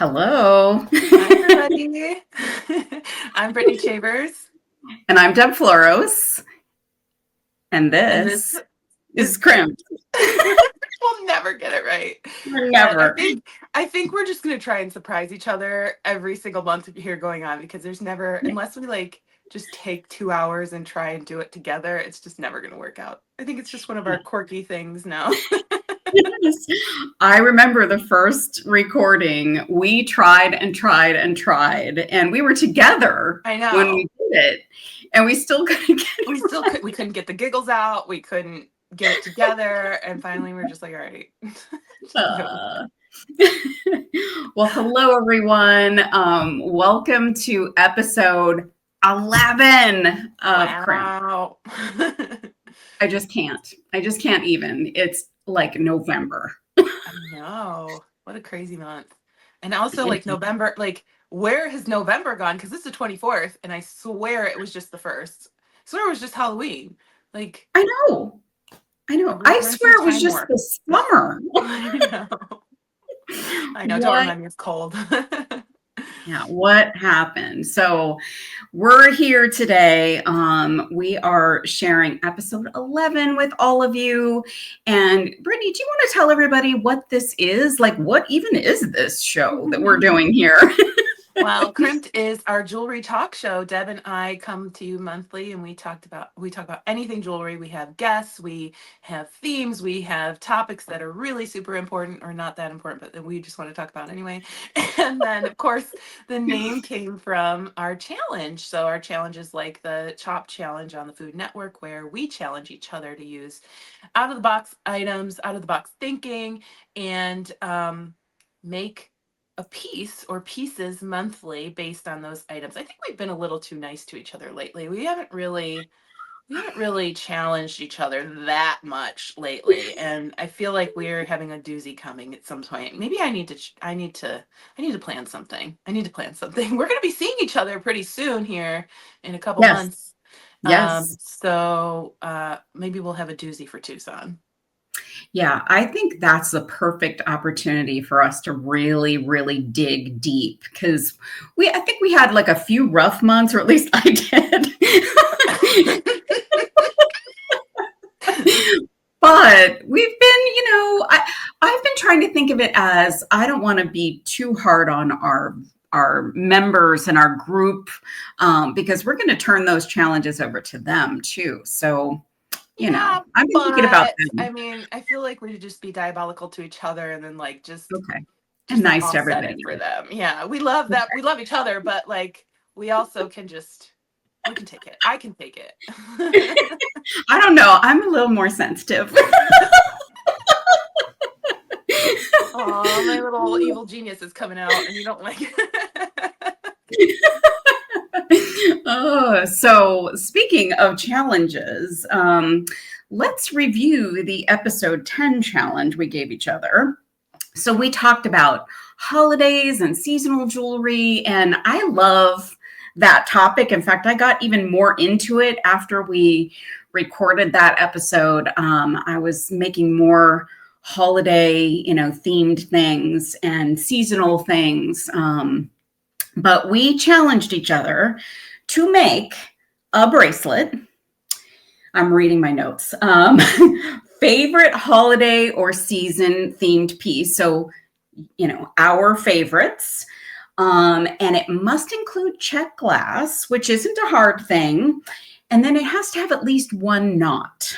Hello. Hi, everybody. I'm Britney Favorites, And I'm Deb Floros. And and this this is is Crimped. we'll never get it right. But I Never. think I think we're just gonna try and surprise each other every single month here going on because there's never, unless we just take 2 hours and try and do it together, it's just never gonna work out. I think it's just one of our quirky things now. Yes. I remember the first recording. We tried and tried and tried, and we were together I when know. we did it, and we still couldn't get We it still right. we couldn't get the giggles out, we couldn't get it together, and finally we're just like, all right. Just go. Uh, well, hello, everyone. Welcome to episode 11 of Crimped. Wow. I just can't. I just can't even. It's like November. I know. What a crazy month. And also It, November, where has November gone? Because this is the 24th, and I swear it was just the first. I swear it was just Halloween. Like I know. I know. I we're in some swear it was time just warp. the summer. I know. I know. Don't What? remind me, it's cold. Yeah, what happened? So we're here today. We are sharing episode 11 with all of you. And Brittany, do you want to tell everybody what this is? Like, what even is this show that we're doing here? Well, Crimped is our jewelry talk show. Deb and I come to you monthly, and we talk about anything jewelry. We have guests, we have themes, we have topics that are really super important or not that important, but that we just want to talk about anyway. And then, of course, the name came from our challenge. So our challenge is like the Chop Challenge on the Food Network, where we challenge each other to use out of the box items, out of the box thinking, and make a piece or pieces monthly based on those items. I think we've been a little too nice to each other lately. We haven't really challenged each other that much lately, and I feel like we're having a doozy coming at some point. Maybe I need to plan something. I need to plan something. We're going to be seeing each other pretty soon here in a couple Yes. months. Yes. So maybe we'll have a doozy for Tucson. Yeah, I think that's the perfect opportunity for us to really, really dig deep because I think we had like a few rough months, or at least I did. But we've been, I've been trying to think of it as I don't want to be too hard on our members and our group because we're going to turn those challenges over to them too. So, Yeah, I've been thinking about but I them. mean, I feel like we should just be diabolical to each other and then just Okay. And just nice to offset everybody it for else. them. Yeah, we love that. We love each other, but we also we can take it. I can take it. I don't know. I'm a little more sensitive. Oh, my little evil genius is coming out, and you don't like it. Oh, so speaking of challenges, let's review the episode 10 challenge we gave each other. So we talked about holidays and seasonal jewelry, and I love that topic. In fact, I got even more into it after we recorded that episode. I was making more holiday, themed things and seasonal things. But we challenged each other to make a bracelet. I'm reading my notes. Favorite holiday or season themed piece. So, our favorites. And it must include check glass, which isn't a hard thing. And then it has to have at least one knot.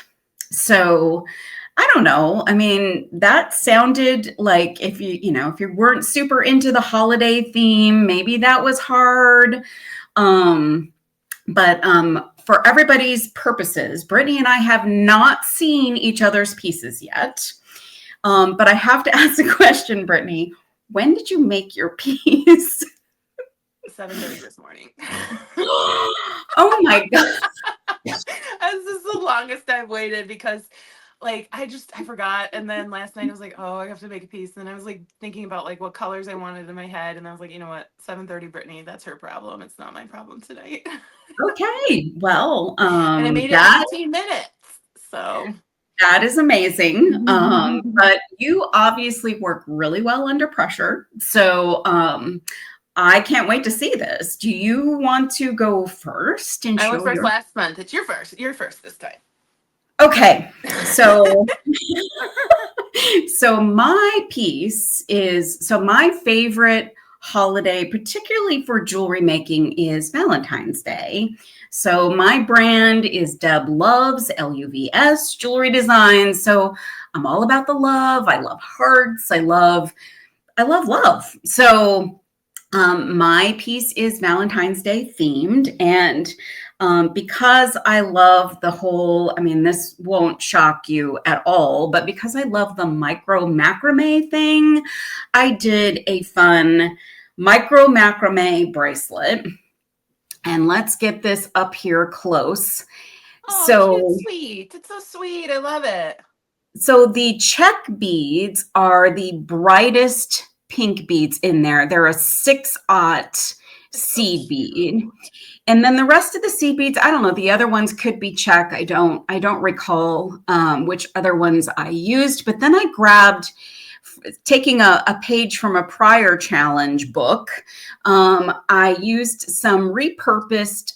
So I don't know. I mean, that sounded like if you weren't super into the holiday theme, maybe that was hard. But for everybody's purposes, Brittany and I have not seen each other's pieces yet. But I have to ask the question, Brittany, when did you make your piece? 7:30 this morning. Oh my God. This is the longest I've waited because I forgot. And then last night I was like, oh, I have to make a piece. And I was thinking about what colors I wanted in my head. And I was like, you know what? 7:30 Brittany, that's her problem. It's not my problem tonight. Okay. Well, And I made it in 18 minutes. So That is amazing. But you obviously work really well under pressure. So I can't wait to see this. Do you want to go first and I went show first your? last month. It's your first. You're first this time. Okay. So so my piece is so my favorite holiday, particularly for jewelry making, is Valentine's Day. So my brand is Deb Loves Luvs Jewelry Design. So I'm all about the love. I love hearts. I love love. So my piece is Valentine's Day themed. And because I love the whole, I mean, this won't shock you at all, but because I love the micro macrame thing, I did a fun micro macrame bracelet. And let's get this up here close. Oh, cute, So, sweet. It's so sweet. I love it. so the check beads are the brightest pink beads in there. They're a 6/0 It's so seed bead. cute. And then the rest of the seed beads, I don't know. The other ones could be check. I don't recall which other ones I used. But then I grabbed, taking a page from a prior challenge book. I used some repurposed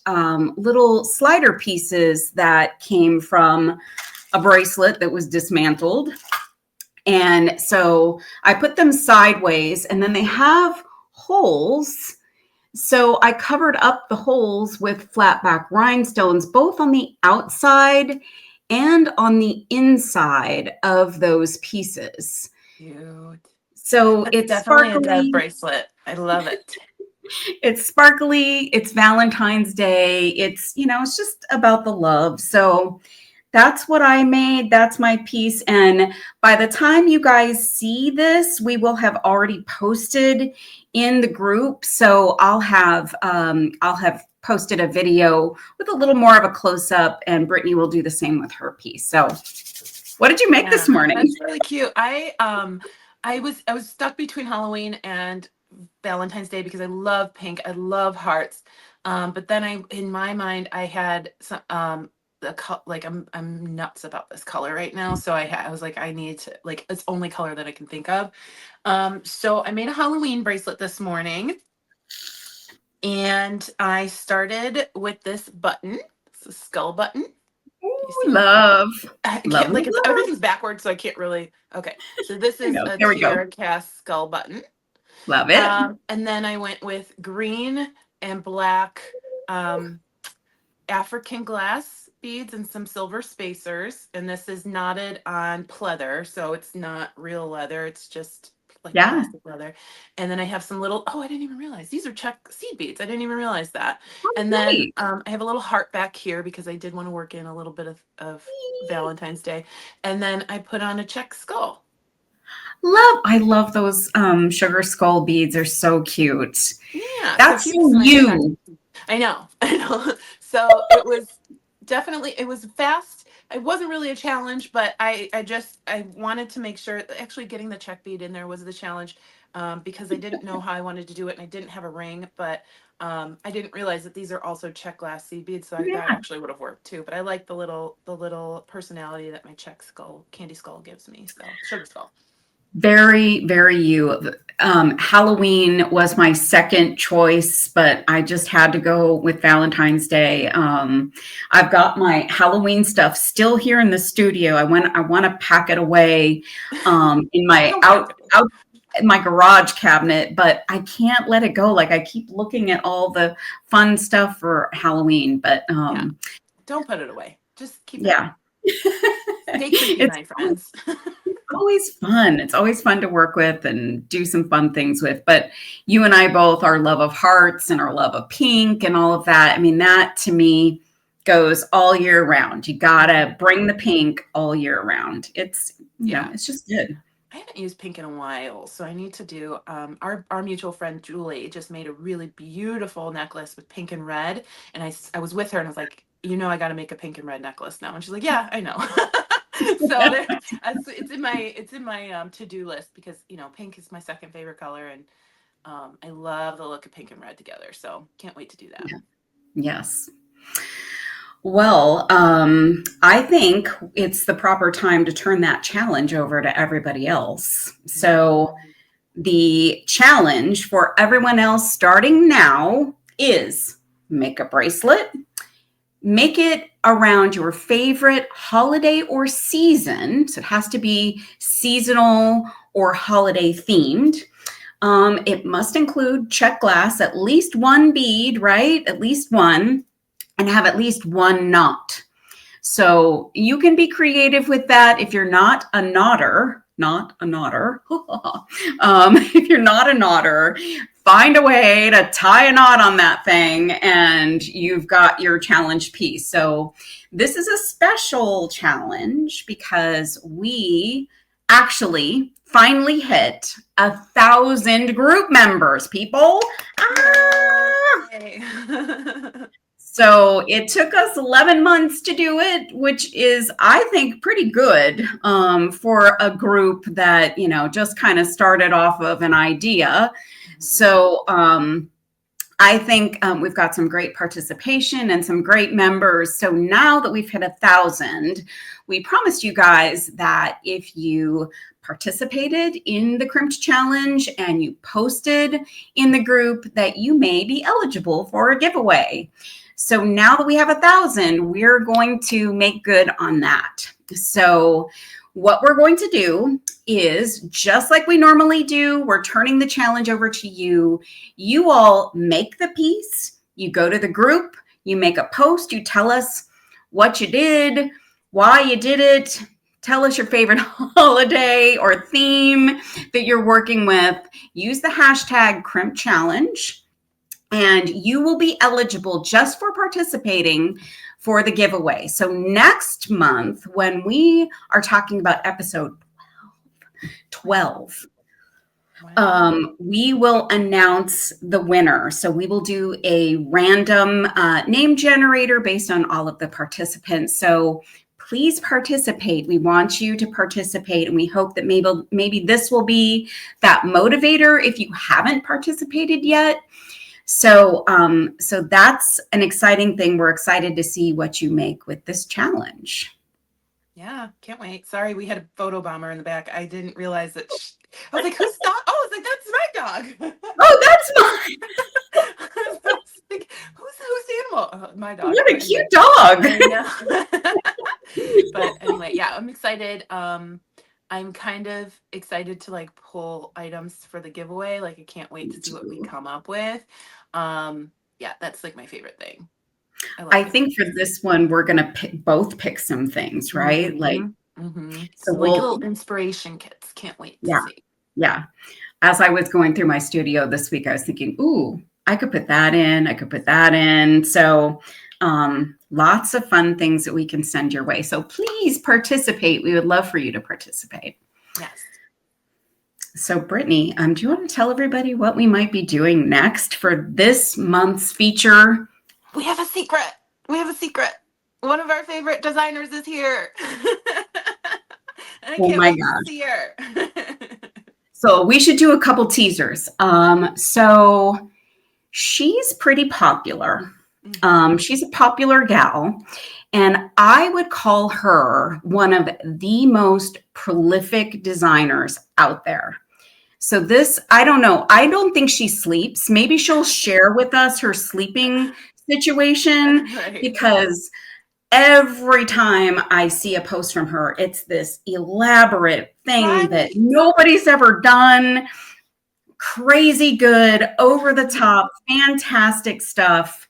little slider pieces that came from a bracelet that was dismantled. And so I put them sideways, and then they have holes. So I covered up the holes with flat back rhinestones, both on the outside and on the inside of those pieces. Cute. So That's it's definitely a Deb sparkly, bracelet. I love it. it's Valentine's Day. It's just about the love. So that's what I made. That's my piece. And by the time you guys see this, we will have already posted in the group. So I'll have posted a video with a little more of a close up, and Brittany will do the same with her piece. So what did you make Yeah, this morning? that's really cute. I was stuck between Halloween and Valentine's Day because I love pink. I love hearts. But then in my mind, I had some like I'm nuts about this color right now. So I was like, I need to like it's the only color that I can think of. So I made a Halloween bracelet this morning, and I started with this button. It's a skull button. You Ooh, see it? love, I love, can't love, like it's love. everything's backwards, so I can't really. Okay, so this I is know. a There we go. tiara cast skull button. Love it. And then I went with green and black African glass beads and some silver spacers. And this is knotted on pleather, so it's not real leather. It's just like Yeah. plastic leather. And then I have some little, oh, I didn't even realize these are check seed beads. I didn't even realize that. Oh, And then great. I have a little heart back here because I did want to work in a little bit of Valentine's Day. And then I put on a check skull. I love those sugar skull beads. Are so cute. Yeah, so That's here's so my check. you. I know, I know. So it was definitely it was fast. It wasn't really a challenge, but I wanted to make sure actually getting the check bead in there was the challenge, because I didn't know how I wanted to do it and I didn't have a ring, but I didn't realize that these are also check glass seed beads, so that Yeah. actually would have worked too. But I like the little personality that my check skull candy skull gives me. So sugar skull. Very, very you. Halloween was my second choice, but I just had to go with Valentine's Day. I've got my Halloween stuff still here in the studio. I want to pack it away in my Don't pack it. out in my garage cabinet, but I can't let it go. Like I keep looking at all the fun stuff for Halloween, but Yeah, don't put it away. Just keep it. yeah. Stay creepy, It's my friends. always fun. It's always fun to work with and do some fun things with. But you and I both, our love of hearts and our love of pink and all of that. I mean, that to me goes all year round. You gotta bring the pink all year round. Yeah. It's just good. I haven't used pink in a while, so I need to do. Our mutual friend Julie just made a really beautiful necklace with pink and red, and I was with her and I was like, I got to make a pink and red necklace now, and she's like, yeah, I know. So it's in my to-do list because pink is my second favorite color, and I love the look of pink and red together. So can't wait to do that. Yeah. Yes. Well, I think it's the proper time to turn that challenge over to everybody else. So the challenge for everyone else starting now is make a bracelet, make it around your favorite holiday or season. So it has to be seasonal or holiday themed. It must include check glass, at least one bead, right? At least one, and have at least one knot. So you can be creative with that. If you're not a knotter, if you're not a knotter, find a way to tie a knot on that thing and you've got your challenge piece. So this is a special challenge because we actually finally hit 1,000 group members, people. So it took us 11 months to do it, which is, I think, pretty good for a group that, just kind of started off of an idea. So I think we've got some great participation and some great members. So now that we've hit 1,000, we promised you guys that if you participated in the Crimped Challenge and you posted in the group, that you may be eligible for a giveaway. So now that we have 1,000, we're going to make good on that. So what we're going to do is, just like we normally do, we're turning the challenge over to you. You all make the piece, you go to the group, you make a post, you tell us what you did, why you did it, tell us your favorite holiday or theme that you're working with. Use the hashtag Crimp Challenge, and you will be eligible just for participating for the giveaway. So next month, when we are talking about episode 12, we will announce the winner. So we will do a random name generator based on all of the participants. So please participate. We want you to participate, and we hope that maybe this will be that motivator if you haven't participated yet. So that's an exciting thing. We're excited to see what you make with this challenge. Yeah, can't wait. Sorry, we had a photo bomber in the back. I didn't realize that. I was like, whose dog? Oh, I was like, that's my dog. Oh, that's mine. I was like, whose animal? Oh, my dog. What a cute dog. I know. But anyway, yeah, I'm excited. I'm kind of excited to pull items for the giveaway. I can't wait to see what we come up with. Yeah, that's my favorite thing. I think for this one, we're going to both pick some things, right? So little inspiration kits. Can't wait to see. Yeah. As I was going through my studio this week, I was thinking, ooh, I could put that in. I could put that in. So lots of fun things that we can send your way. So please participate. We would love for you to participate. Yes. So Brittany, do you want to tell everybody what we might be doing next for this month's feature? We have a secret. One of our favorite designers is here. And I can't wait to see her. So we should do a couple teasers. So she's pretty popular. She's a popular gal, and I would call her one of the most prolific designers out there. So this, I don't know. I don't think she sleeps. Maybe she'll share with us her sleeping situation, because every time I see a post from her, it's this elaborate thing that nobody's ever done. Crazy good, over the top, fantastic stuff.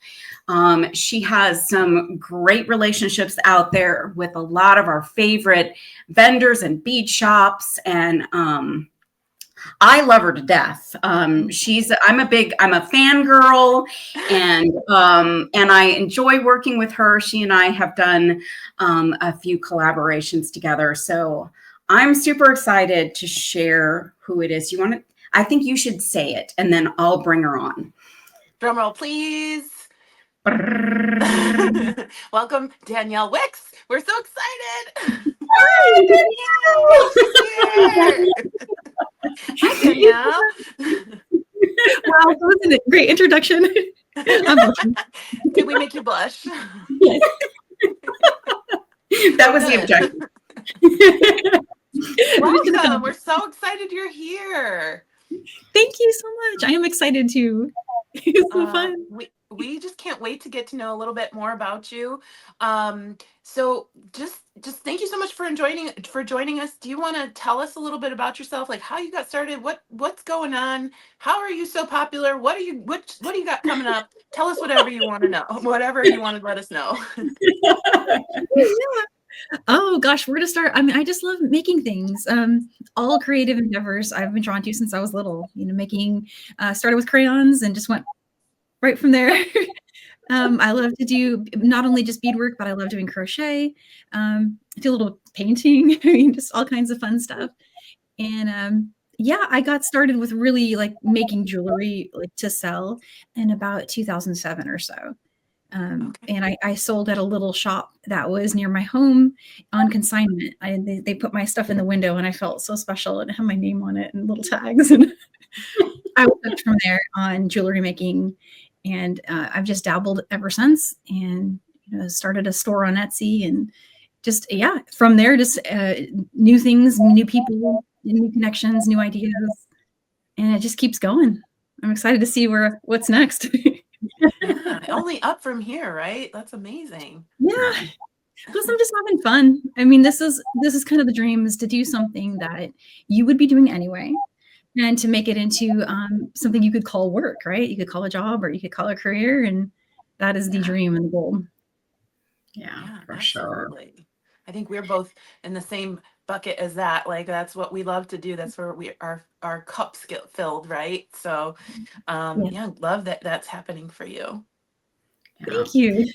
She has some great relationships out there with a lot of our favorite vendors and bead shops, and I love her to death. I'm a fangirl, and I enjoy working with her. She and I have done a few collaborations together. So I'm super excited to share who it is. I think you should say it, and then I'll bring her on. Drum roll, please. Welcome, Danielle Wicks. We're so excited. Hi, Danielle. Hi, Danielle. Wow, that was a great introduction. Did we make you blush? Yes. That was the objective. Welcome. We're so excited you're here. Thank you so much. I am excited too. It's so fun. We just can't wait to get to know a little bit more about you. So just thank you so much for joining us. Do you want to tell us a little bit about yourself, like how you got started, what's going on, how are you so popular, what do you got coming up? Tell us whatever you want to know, whatever you want to let us know. Oh gosh, where to start? I mean, I just love making things. All creative endeavors I've been drawn to since I was little. Making started with crayons and just went right from there. I love to do not only just beadwork, but I love doing crochet. I do a little painting. I mean, just all kinds of fun stuff. And yeah, I got started with really like making jewelry like to sell in about 2007 or so. And I sold at a little shop that was near my home on consignment. They put my stuff in the window and I felt so special and it had my name on it and little tags. And I was hooked from there on jewelry making. And I've just dabbled ever since and started a store on Etsy and just, yeah, from there, just new things, new people, new connections, new ideas. And it just keeps going. I'm excited to see what's next. Yeah, only up from here, right? That's amazing. Yeah. Plus I'm just having fun. I mean, this is kind of the dream, is to do something that you would be doing anyway and to make it into something you could call work, right? You could call a job or you could call a career, and that is the dream and the goal. Yeah, for absolutely. sure. I think we're both in the same bucket as that. Like that's what we love to do. That's where our cups get filled, right? So yeah, love that that's happening for you. Thank you.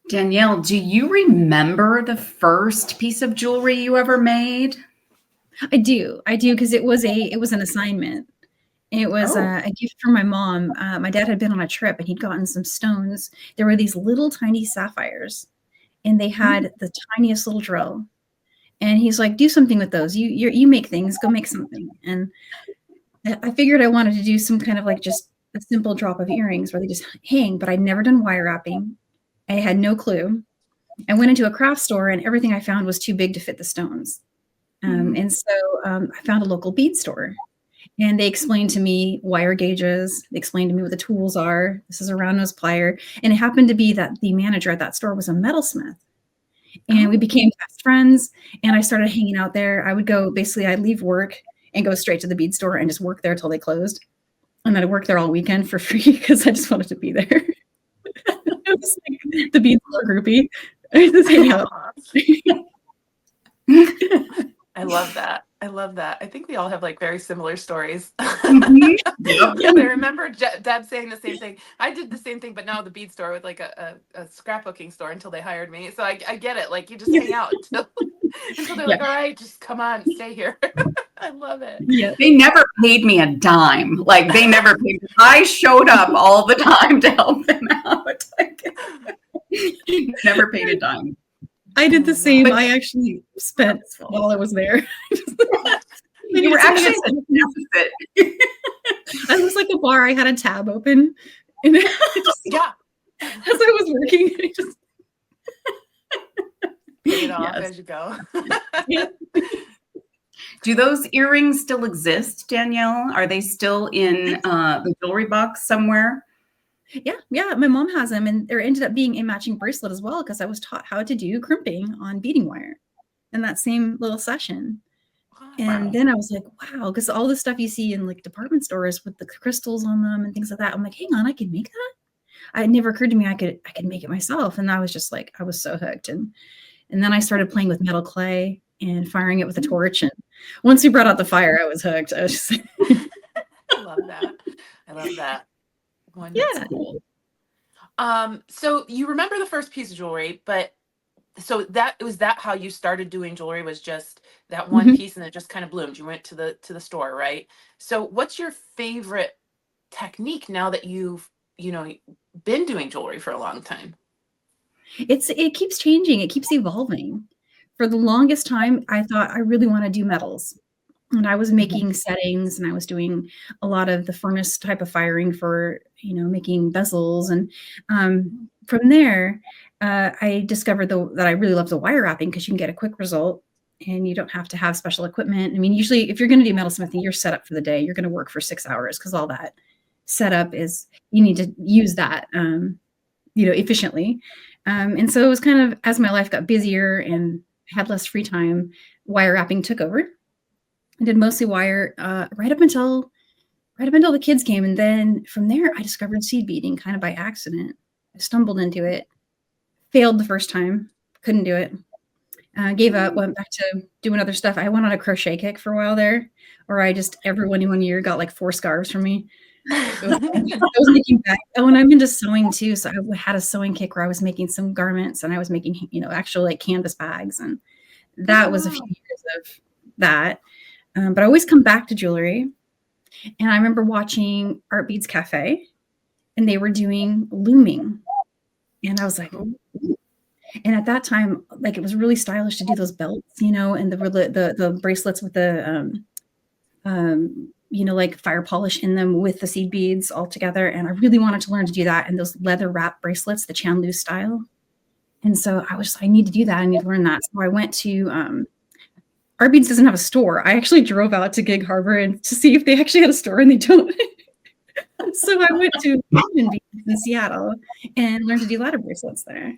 Danielle, do you remember the first piece of jewelry you ever made? I do, because it was an assignment. It was a gift from my mom. My dad had been on a trip and he'd gotten some stones. There were these little tiny sapphires, and they had the tiniest little drill. And he's like, "Do something with those. You make things. Go make something." And I figured I wanted to do some kind of like just a simple drop of earrings where they just hang. But I'd never done wire wrapping. I had no clue. I went into a craft store and everything I found was too big to fit the stones. And so I found a local bead store, and they explained to me wire gauges. They explained to me what the tools are. This is a round nose plier. And it happened to be that the manager at that store was a metalsmith. And we became best friends. And I started hanging out there. I'd leave work and go straight to the bead store and just work there till they closed. And then I'd work there all weekend for free because I just wanted to be there. It was like the bead store groupie. Just hang out. I love that. I think we all have like very similar stories. Yep. Yeah, I remember Deb saying the same thing. I did the same thing, but now the bead store with like a scrapbooking store until they hired me. So I get it. Like you just hang out until they're like, all right, just come on, stay here. I love it. Yeah. They never paid me a dime. Like they never paid me. I showed up all the time to help them out. Never paid a dime. I did the same. I actually spent while I was there. You were actually a deficit. I was like a bar. I had a tab open, and as I was working, I just pay it off as you go. Do those earrings still exist, Danielle? Are they still in the jewelry box somewhere? Yeah. My mom has them, and there ended up being a matching bracelet as well because I was taught how to do crimping on beading wire in that same little session. And then I was like, wow, because all the stuff you see in like department stores with the crystals on them and things like that, I'm like, hang on, I can make that. It never occurred to me I could make it myself. And I was just like, I was so hooked. And then I started playing with metal clay and firing it with a torch. And once we brought out the fire, I was hooked. I was just I love that. That's cool. So you remember the first piece of jewelry, but so was that how you started doing jewelry, was just that one piece and it just kind of bloomed. You went to the store, right? So what's your favorite technique now that you've, been doing jewelry for a long time? It keeps changing. It keeps evolving. For the longest time, I thought I really want to do metals. And I was making settings, and I was doing a lot of the furnace type of firing for, making bezels. And from there, I discovered that I really love the wire wrapping because you can get a quick result and you don't have to have special equipment. I mean, usually if you're going to do metalsmithing, you're set up for the day. You're going to work for 6 hours because all that setup is, you need to use that, efficiently. And so it was kind of, as my life got busier and had less free time, wire wrapping took over. I did mostly wire right up until the kids came. And then from there, I discovered seed beading kind of by accident. I stumbled into it, failed the first time, couldn't do it. Gave up, went back to doing other stuff. I went on a crochet kick for a while there, or I just every one year got like 4 scarves from me. I was making back when I'm into sewing too. So I had a sewing kick where I was making some garments and I was making, actual like canvas bags. And that was a few years of that. But I always come back to jewelry. And I remember watching Art Beads Cafe and they were doing looming. And I was like, ooh. And at that time, like it was really stylish to do those belts, and the bracelets with the, like fire polish in them with the seed beads all together. And I really wanted to learn to do that. And those leather wrap bracelets, the Chandlu style. And so I need to do that. I need to learn that. So I went to, Art Beads doesn't have a store. I actually drove out to Gig Harbor and to see if they actually had a store, and they don't. So I went to Bead in Seattle and learned to do ladder bracelets there.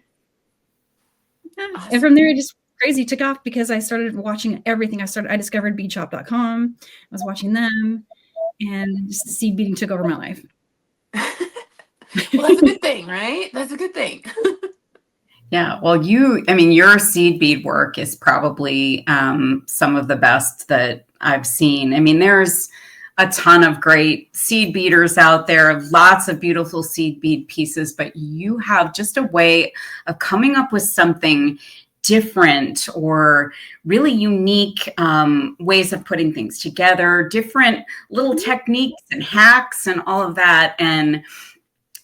Awesome. And from there, it just crazy took off because I started watching everything. I discovered beadshop.com. I was watching them, and just seed beading took over my life. Well, that's a good thing, right? That's a good thing. Yeah. Well, your seed bead work is probably some of the best that I've seen. I mean, there's a ton of great seed beaders out there, lots of beautiful seed bead pieces, but you have just a way of coming up with something different or really unique ways of putting things together, different little techniques and hacks and all of that. And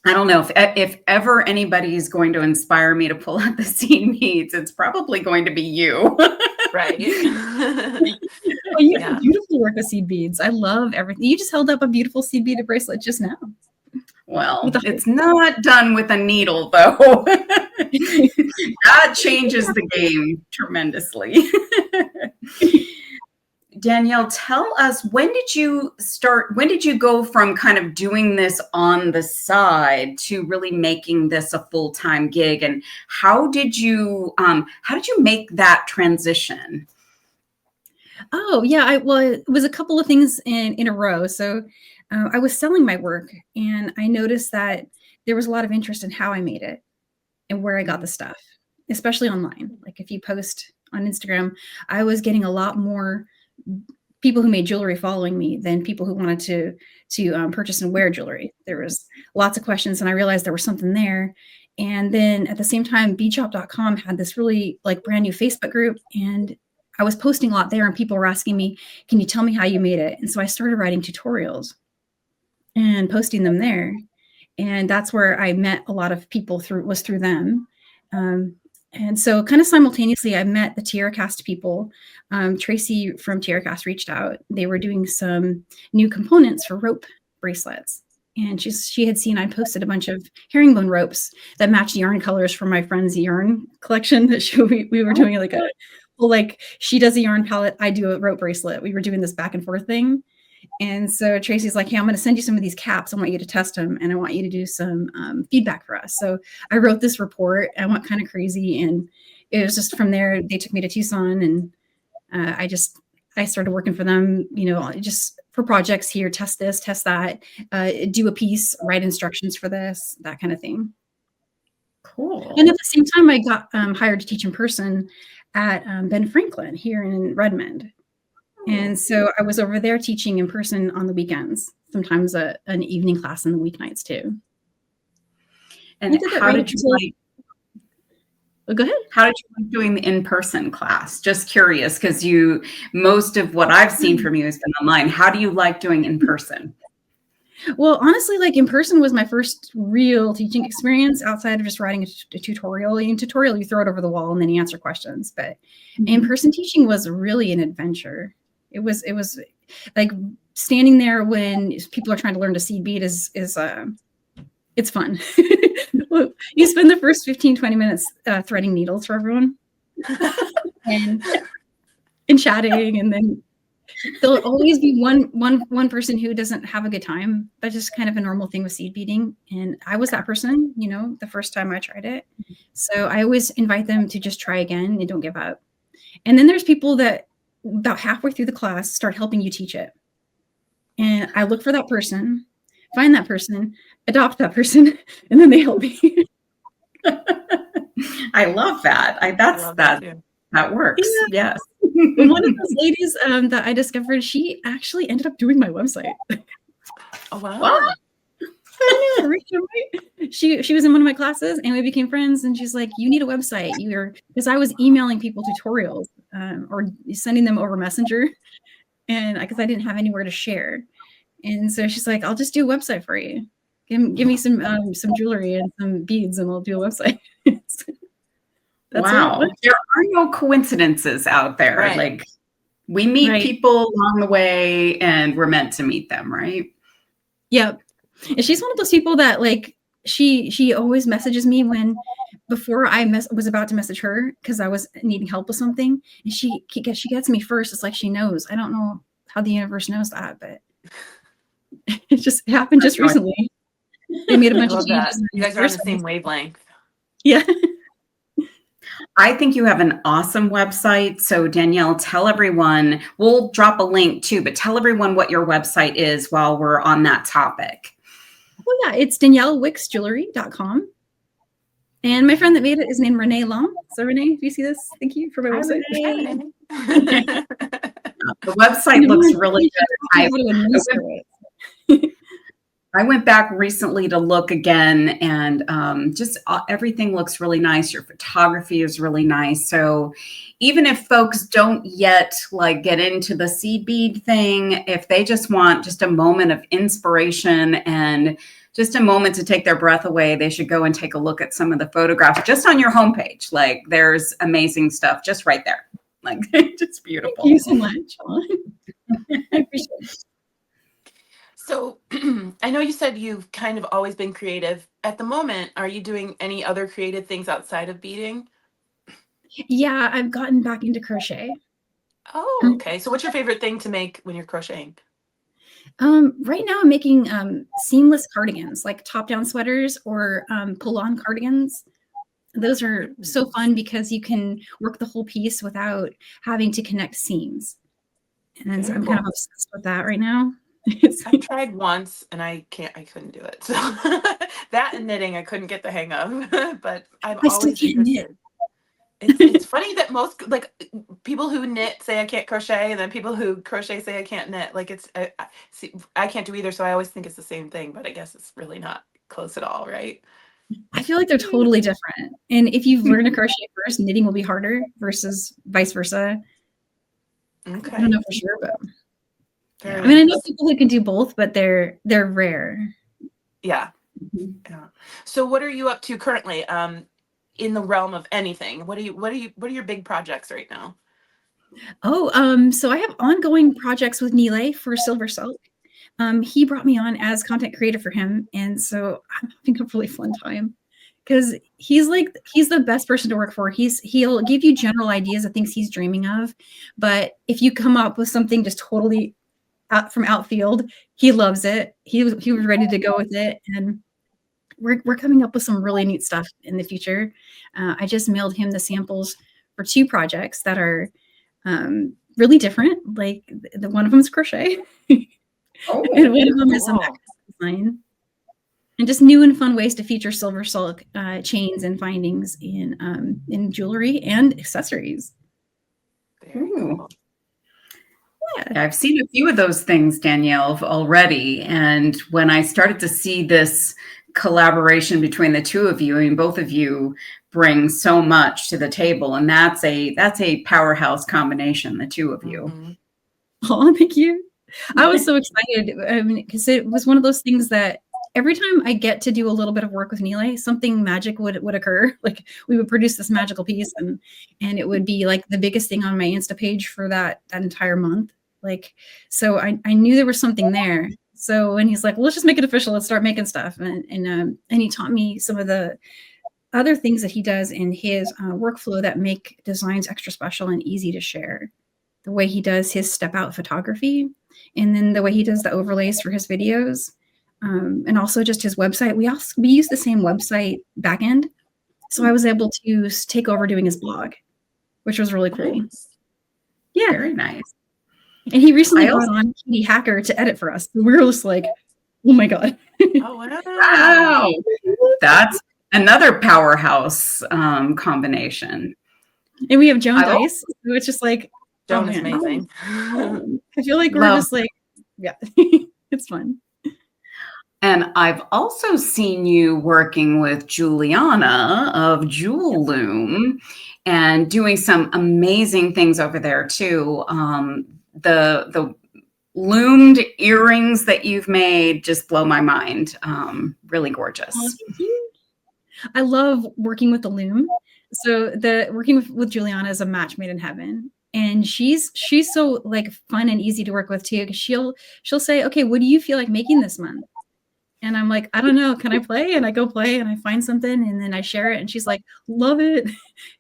I don't know if ever anybody is going to inspire me to pull out the seed beads, it's probably going to be you. Right. Well, you have beautiful work with seed beads. I love everything. You just held up a beautiful seed beaded bracelet just now. Well, it's not done with a needle, though. That changes the game tremendously. Danielle, tell us, when did you go from kind of doing this on the side to really making this a full-time gig? And how did you make that transition? Oh, yeah. It was a couple of things in a row. So I was selling my work and I noticed that there was a lot of interest in how I made it and where I got the stuff, especially online. Like if you post on Instagram, I was getting a lot more people who made jewelry following me than people who wanted to purchase and wear jewelry. There was lots of questions and I realized there was something there. And then at the same time, beadshop.com had this really like brand new Facebook group, and I was posting a lot there and people were asking me, can you tell me how you made it? And so I started writing tutorials and posting them there. And that's where I met a lot of people through them. And so kind of simultaneously, I met the TierraCast people. Tracy from TierraCast reached out. They were doing some new components for rope bracelets. And she had seen I posted a bunch of herringbone ropes that matched yarn colors from my friend's yarn collection that we were doing like she does a yarn palette, I do a rope bracelet. We were doing this back and forth thing. And so Tracy's like, hey, I'm going to send you some of these caps. I want you to test them and I want you to do some feedback for us. So I wrote this report. I went kind of crazy. And it was just from there, they took me to Tucson and I started working for them, just for projects here, test this, test that, do a piece, write instructions for this, that kind of thing. Cool. And at the same time, I got hired to teach in person at Ben Franklin here in Redmond. And so I was over there teaching in person on the weekends, sometimes an evening class in the weeknights too. And how did you go ahead. How did you like doing the in-person class? Just curious, because most of what I've seen from you has been online. How do you like doing in person? Well, honestly, like in person was my first real teaching experience outside of just writing a tutorial. In tutorial, you throw it over the wall and then you answer questions. But in-person teaching was really an adventure. It was like standing there when people are trying to learn to seed bead is it's fun. Well, you spend the first 15, 20 minutes threading needles for everyone and chatting, and then there'll always be one person who doesn't have a good time. That's just kind of a normal thing with seed beading. And I was that person, the first time I tried it. So I always invite them to just try again and don't give up. And then there's people that about halfway through the class start helping you teach it. And I look for that person, find that person, adopt that person, and then they help me. I love that. That works. Yeah. Yes. And one of those ladies that I discovered, she actually ended up doing my website. Oh, wow. What? I know, right? She was in one of my classes and we became friends, and she's like, you need a website. Because I was emailing people tutorials or sending them over Messenger, and because I didn't have anywhere to share. And so she's like, I'll just do a website for you. Give me some jewelry and some beads and I'll do a website. Wow. There are no coincidences out there. Right. Like we meet people along the way and we're meant to meet them, right? Yep. And she's one of those people that like she always messages me before I was about to message her because I was needing help with something, and she gets me first. It's like she knows. I don't know how the universe knows that, but it just happened just recently. They made a bunch of changes. You guys are on the same wavelength. Yeah. I think you have an awesome website. So Danielle, tell everyone, we'll drop a link too, but tell everyone what your website is while we're on that topic. Well, yeah, it's DanielleWixJewelry.com. And my friend that made it is named Renee Long. So Renee, do you see this? Thank you for my website. The website looks really good. I went back recently to look again, and just everything looks really nice. Your photography is really nice. So even if folks don't yet like get into the seed bead thing, if they just want just a moment of inspiration and just a moment to take their breath away, they should go and take a look at some of the photographs just on your homepage. Like there's amazing stuff just right there. Like just beautiful. Thank you so much. I appreciate it. So I know you said you've kind of always been creative. At the moment, are you doing any other creative things outside of beading? Yeah, I've gotten back into crochet. Oh, okay. So what's your favorite thing to make when you're crocheting? Right now I'm making seamless cardigans, like top-down sweaters or pull-on cardigans. Those are so fun because you can work the whole piece without having to connect seams. And so I'm kind of obsessed with that right now. I tried once and I couldn't do it. So that and knitting I couldn't get the hang of, but I've always interested. It's funny that most like people who knit say I can't crochet, and then people who crochet say I can't knit. Like I can't do either, so I always think it's the same thing, but I guess it's really not close at all, right? I feel like they're totally different. And if you've learned to crochet first, knitting will be harder versus vice versa. Okay. I don't know for sure, but I mean, I know people who can do both, but they're rare. Yeah. Yeah. So what are you up to currently? In the realm of anything, what are your big projects right now? So I have ongoing projects with Nile for Silver Silk. He brought me on as content creator for him, and so I'm having a really fun time because he's the best person to work for. He'll give you general ideas of things he's dreaming of, but if you come up with something just totally out from outfield, he loves it. He was ready to go with it, and we're coming up with some really neat stuff in the future. I just mailed him the samples for 2 projects that are really different. Like the one of them is crochet, and one of them is a necklace design, and just new and fun ways to feature silver silk chains and findings in jewelry and accessories. Very cool. Yeah, I've seen a few of those things, Danielle, already. And when I started to see this collaboration between the two of you, I mean, both of you bring so much to the table, and that's a powerhouse combination, the two of you. Mm-hmm. Oh, thank you. I was so excited because it was one of those things that every time I get to do a little bit of work with Nile, something magic would occur. Like we would produce this magical piece, and it would be like the biggest thing on my Insta page for that entire month. Like, so I knew there was something there. So, and he's like, well, let's just make it official. Let's start making stuff. And he taught me some of the other things that he does in his workflow that make designs extra special and easy to share. The way he does his step out photography, and then the way he does the overlays for his videos, and also just his website. We use the same website backend, so I was able to take over doing his blog, which was really cool. Nice. Yeah, Very nice. and he recently brought on Katie Hacker to edit for us. We were just like, oh my god! Oh wow! Wow, that's another powerhouse combination. And we have Joan Dice, so it's just like Joan is amazing. I feel like we're just like, yeah, it's fun. And I've also seen you working with Juliana of Jewel Loom and doing some amazing things over there too. The loomed earrings that you've made just blow my mind. Really gorgeous. Oh, thank you. I love working with the loom. So working with Juliana is a match made in heaven. And she's so like fun and easy to work with too. Because she'll say, okay, what do you feel like making this month? And I'm like, I don't know. Can I play? And I go play and I find something and then I share it. And she's like, love it.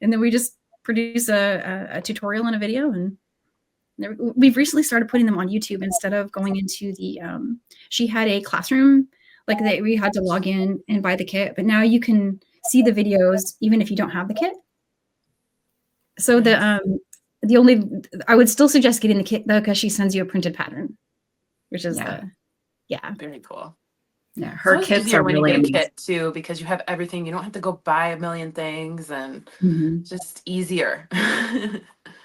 And then we just produce a tutorial and a video. And we've recently started putting them on YouTube instead of going into the, she had a classroom like that we had to log in and buy the kit. But now you can see the videos even if you don't have the kit. So I would still suggest getting the kit though, because she sends you a printed pattern, which is very cool. Yeah, her kits are really amazing kit too, because you have everything. You don't have to go buy a million things, and just easier.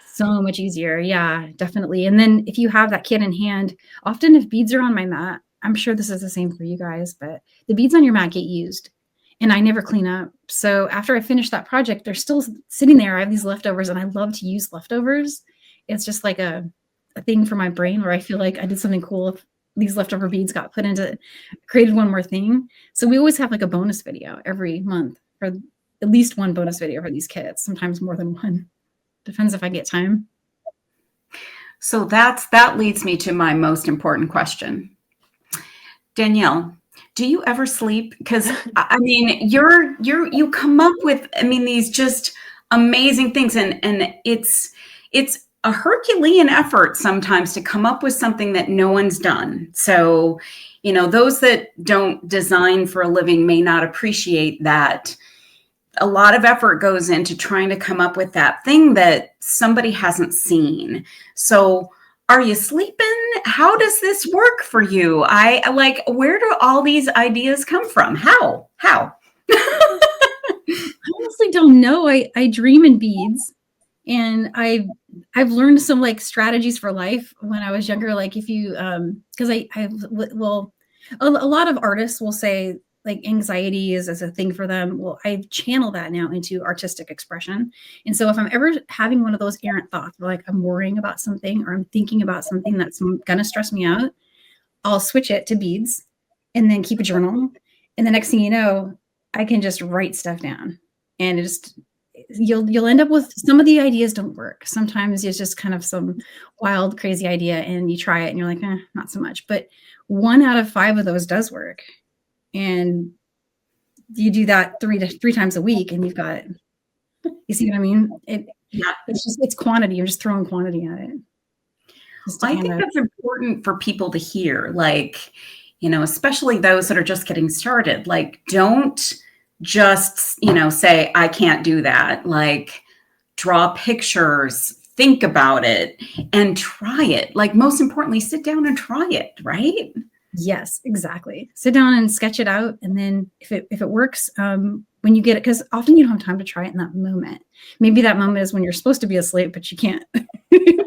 So much easier. Yeah, definitely. And then if you have that kit in hand, often if beads are on my mat, I'm sure this is the same for you guys, but the beads on your mat get used and I never clean up. So after I finish that project, they're still sitting there. I have these leftovers and I love to use leftovers. It's just like a thing for my brain where I feel like I did something cool if these leftover beads got put into, created one more thing. So we always have like a bonus video every month, or at least one bonus video for these kits, sometimes more than one. Depends if I get time. So that leads me to my most important question. Danielle, do you ever sleep? Because I mean, you come up with, I mean, these just amazing things, and it's a Herculean effort sometimes to come up with something that no one's done. So, you know, those that don't design for a living may not appreciate that. A lot of effort goes into trying to come up with that thing that somebody hasn't seen. So are you sleeping? How does this work for you? I like, where do all these ideas come from? How? I honestly don't know. I dream in beads, and I've learned some like strategies for life when I was younger. Like if you, because a lot of artists will say like anxiety is a thing for them. Well, I've channeled that now into artistic expression. And so if I'm ever having one of those errant thoughts, where like I'm worrying about something or I'm thinking about something that's going to stress me out, I'll switch it to beads and then keep a journal. And the next thing you know, I can just write stuff down, and you'll end up with, some of the ideas don't work. Sometimes it's just kind of some wild, crazy idea and you try it and you're like, not so much. But 1 out of 5 of those does work. And you do that three times a week and you've got, you see what I mean? It's quantity. You're just throwing quantity at it. I think that's important for people to hear. Like, you know, especially those that are just getting started, like, don't just, you know, say, I can't do that. Like, draw pictures, think about it, and try it. Like, most importantly, sit down and try it, right? Yes, exactly. Sit down and sketch it out. And then if it works, when you get it, because often you don't have time to try it in that moment. Maybe that moment is when you're supposed to be asleep, but you can't.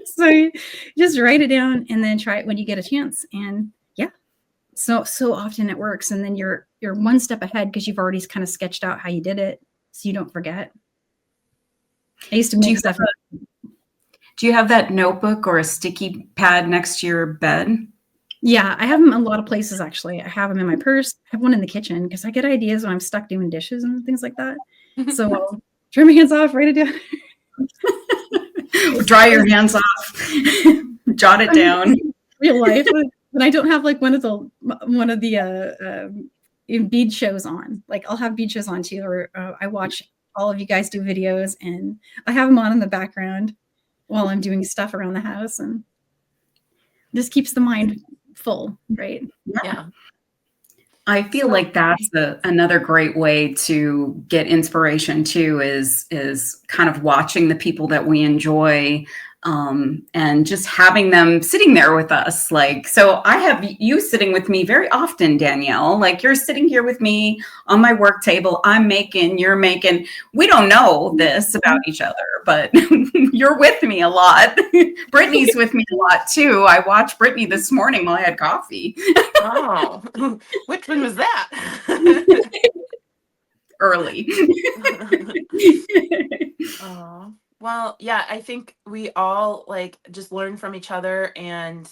So you just write it down and then try it when you get a chance. And yeah, so often it works. And then you're one step ahead because you've already kind of sketched out how you did it, so you don't forget. I used to make stuff. Do you have that notebook or a sticky pad next to your bed? Yeah, I have them in a lot of places, actually. I have them in my purse. I have one in the kitchen because I get ideas when I'm stuck doing dishes and things like that. So I'll turn my hands off, write it down. Dry your hands off, jot it down. Real life. But I don't have like one of the bead shows on. Like I'll have bead shows on too, or I watch all of you guys do videos, and I have them on in the background while I'm doing stuff around the house, and just keeps the mind full, right? Yeah. I feel like that's another great way to get inspiration too, is kind of watching the people that we enjoy, and just having them sitting there with us. Like, so I have you sitting with me very often, Danielle. Like, you're sitting here with me on my work table. I'm making, you're making. We don't know this about each other, but you're with me a lot. Britney's with me a lot too. I watched Britney this morning while I had coffee. Oh, which one was that? Early. Oh, well, yeah, I think we all like just learn from each other and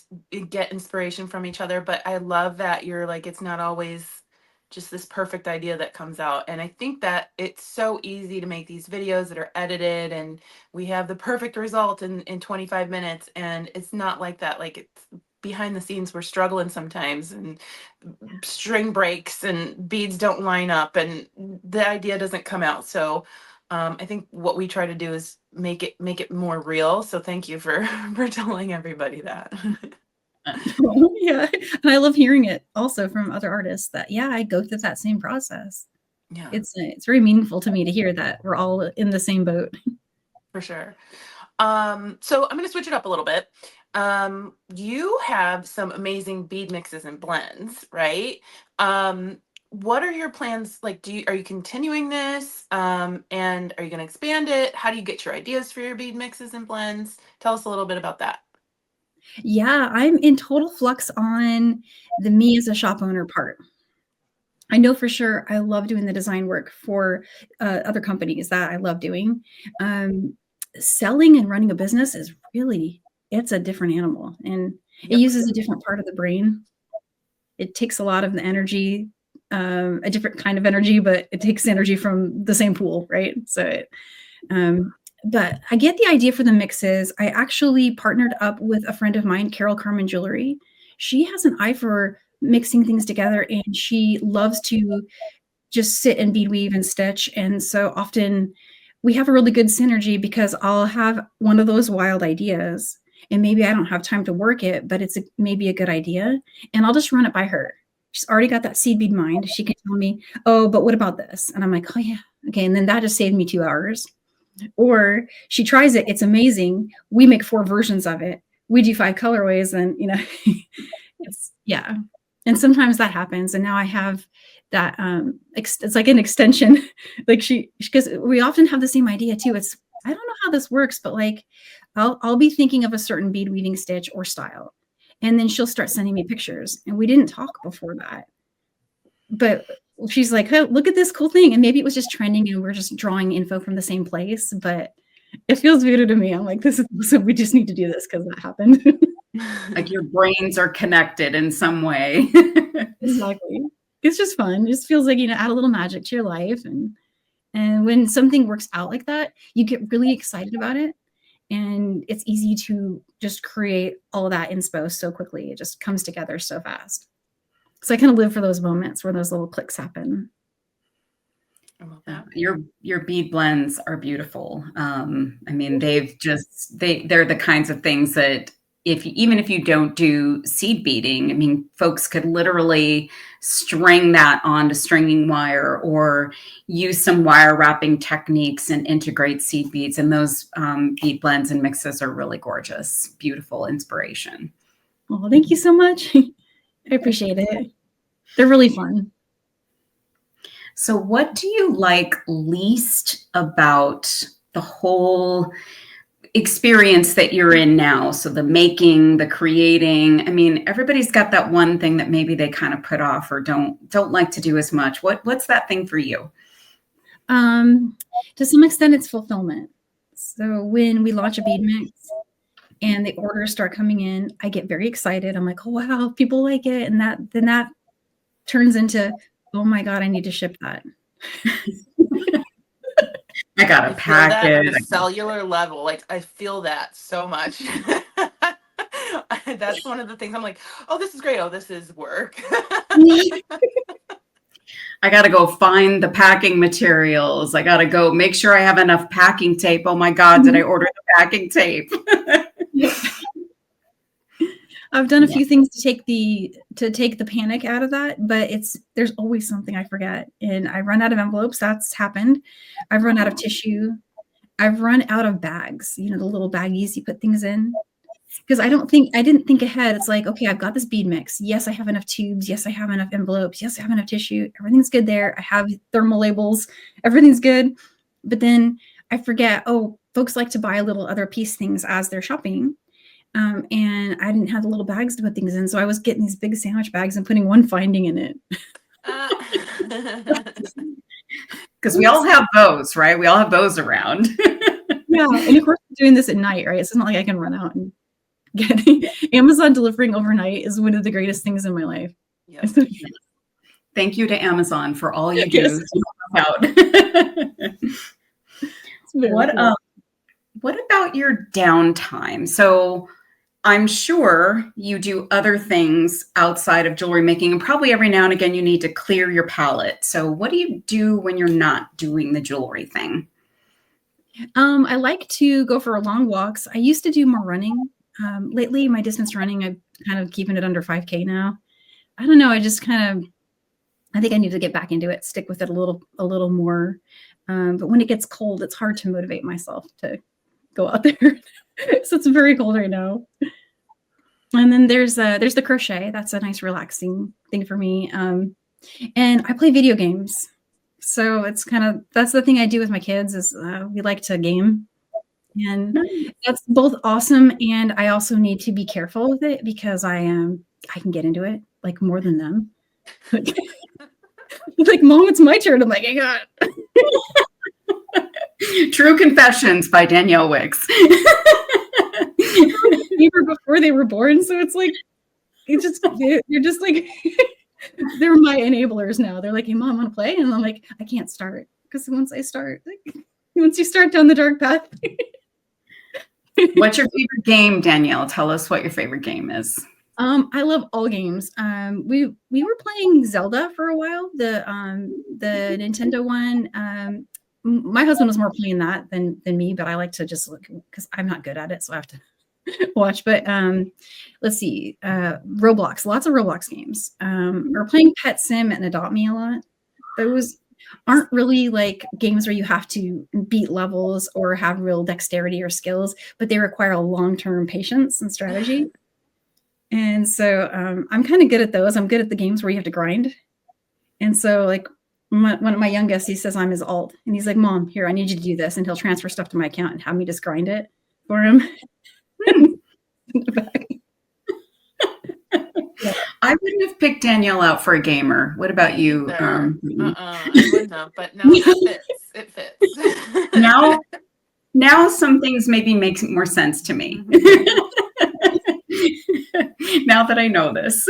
get inspiration from each other. But I love that you're like, it's not always just this perfect idea that comes out. And I think that it's so easy to make these videos that are edited and we have the perfect result in 25 minutes. And it's not like that. Like, it's behind the scenes, we're struggling sometimes, and string breaks and beads don't line up and the idea doesn't come out. So I think what we try to do is make it more real. So thank you for for telling everybody that. Yeah, and I love hearing it also from other artists that, yeah, I go through that same process. Yeah, It's very meaningful to me to hear that we're all in the same boat. for sure. So I'm going to switch it up a little bit. You have some amazing bead mixes and blends, right? What are your plans? Like, are you continuing this? And are you going to expand it? How do you get your ideas for your bead mixes and blends? Tell us a little bit about that. Yeah, I'm in total flux on the me as a shop owner part. I know for sure I love doing the design work for other companies that I love doing. Selling and running a business is really, it's a different animal, and it Yep. uses a different part of the brain. It takes a lot of the energy, a different kind of energy, but it takes energy from the same pool, right? So, but I get the idea for the mixes. I actually partnered up with a friend of mine, Crimped Jewelry. She has an eye for mixing things together, and she loves to just sit and bead weave and stitch. And so often we have a really good synergy because I'll have one of those wild ideas and maybe I don't have time to work it, but it's maybe a good idea. And I'll just run it by her. She's already got that seed bead mind. She can tell me, oh, but what about this? And I'm like, oh, yeah. Okay. And then that just saved me 2 hours. Or she tries it. It's amazing. We make 4 versions of it. We do 5 colorways, and, it's, yeah. And sometimes that happens. And now I have that, it's like an extension. Like because we often have the same idea too. I don't know how this works, but like, I'll be thinking of a certain bead weaving stitch or style, and then she'll start sending me pictures, and we didn't talk before that. But she's like, "Hey, look at this cool thing," and maybe it was just trending, and we're just drawing info from the same place. But it feels weird to me. I'm like, this is so we just need to do this because that happened. Like your brains are connected in some way. Exactly. It's just fun. It just feels like, add a little magic to your life, and when something works out like that, you get really excited about it. And it's easy to just create all of that inspo so quickly. It just comes together so fast. So I kind of live for those moments where those little clicks happen. I love that. Your bead blends are beautiful. I mean, they're the kinds of things that even if you don't do seed beading, I mean, folks could literally string that onto stringing wire or use some wire wrapping techniques and integrate seed beads. And those bead blends and mixes are really gorgeous, beautiful inspiration. Oh, thank you so much. I appreciate it. They're really fun. So what do you like least about the whole experience that you're in now? So the making, the creating, I mean, everybody's got that one thing that maybe they kind of put off or don't like to do as much. What's that thing for you? To some extent, it's fulfillment. So when we launch a bead mix and the orders start coming in, I get very excited. I'm like, oh, wow, people like it. And then that turns into, oh my God, I need to ship that. I got to pack it on a cellular level. Like, I feel that so much. That's one of the things I'm like, oh, this is great. Oh, this is work. I got to go find the packing materials. I got to go make sure I have enough packing tape. Oh my God, did I order the packing tape? I've done a few things to take the panic out of that, but there's always something I forget. And I run out of envelopes. That's happened. I've run out of tissue. I've run out of bags, the little baggies you put things in. Because I didn't think ahead. It's like, okay, I've got this bead mix. Yes, I have enough tubes. Yes, I have enough envelopes. Yes, I have enough tissue. Everything's good there. I have thermal labels. Everything's good. But then I forget, oh, folks like to buy little other piece things as they're shopping. And I didn't have the little bags to put things in. So I was getting these big sandwich bags and putting one finding in it. Because we all have those, right? We all have those around. Yeah. And of course, I'm doing this at night, right? It's not like I can run out and Amazon delivering overnight is one of the greatest things in my life. Yes. Thank you to Amazon for all you do to help out. What about your downtime? So I'm sure you do other things outside of jewelry making, and probably every now and again you need to clear your palette. So what do you do when you're not doing the jewelry thing? I like to go for long walks. I used to do more running. Lately, my distance running, I'm kind of keeping it under 5K now. I don't know. I think I need to get back into it, stick with it a little more. But when it gets cold, it's hard to motivate myself to go out there. So it's very cold right now. And then there's the crochet. That's a nice relaxing thing for me. And I play video games. So that's the thing I do with my kids is we like to game. And that's both awesome. And I also need to be careful with it because I can get into it like more than them. Like, Mom, it's my turn. I'm like, hang on. True Confessions by Danielle Wicks. Even before they were born. So it's like, you're just like, they're my enablers now. They're like, hey, Mom, want to play? And I'm like, I can't start. Because once I start, once you start down the dark path. What's your favorite game, Danielle? Tell us what your favorite game is. I love all games. We were playing Zelda for a while, the Nintendo one. My husband was more playing that than me, but I like to just look because I'm not good at it, so I have to watch. But let's see, Roblox, lots of Roblox games. We're playing Pet Sim and Adopt Me a lot. Those aren't really like games where you have to beat levels or have real dexterity or skills, but they require a long-term patience and strategy. And so I'm kind of good at those. I'm good at the games where you have to grind. And so like one of my youngest, he says I'm his alt. And he's like, Mom, here, I need you to do this. And he'll transfer stuff to my account and have me just grind it for him. I wouldn't have picked Danielle out for a gamer. What about you? I wouldn't have, but no, it fits. Now some things maybe make more sense to me. Now that I know this.